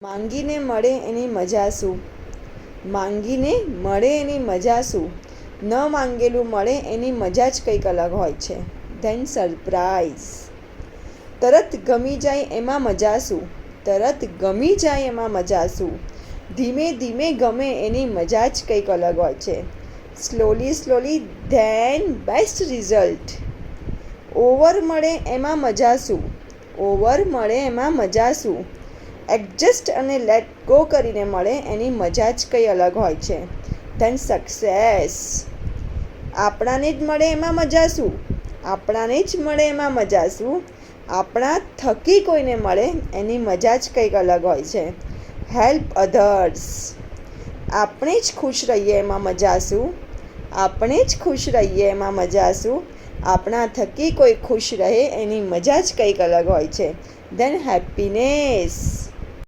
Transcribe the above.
માંગીને મળે એની મજા શું? માંગીને મળે એની મજા શું? ન માંગેલું મળે એની મજા જ કંઈક અલગ હોય છે. Then surprise. તરત ગમી જાય એમાં મજા શું? તરત ગમી જાય એમાં મજા શું? ધીમે ધીમે ગમે એની મજા જ કંઈક અલગ હોય છે. Slowly then best result. Over મળે એમાં મજા શું? ઓવર મળે એમાં મજા શું? એડજસ્ટ અને લેટ ગો કરીને મળે એની મજા જ કંઈ અલગ હોય છે. Then success. આપણાને જ મળે એમાં મજા શું? આપણાને જ મળે એમાં મજા શું? આપણા થકી કોઈને મળે એની મજા જ કંઈક અલગ હોય છે. Help others. આપણે જ ખુશ રહીએ એમાં મજા શું? આપણે જ ખુશ રહીએ એમાં મજા શું? આપણા થકી કોઈ ખુશ રહે એની મજા જ કંઈક અલગ હોય છે. Then happiness.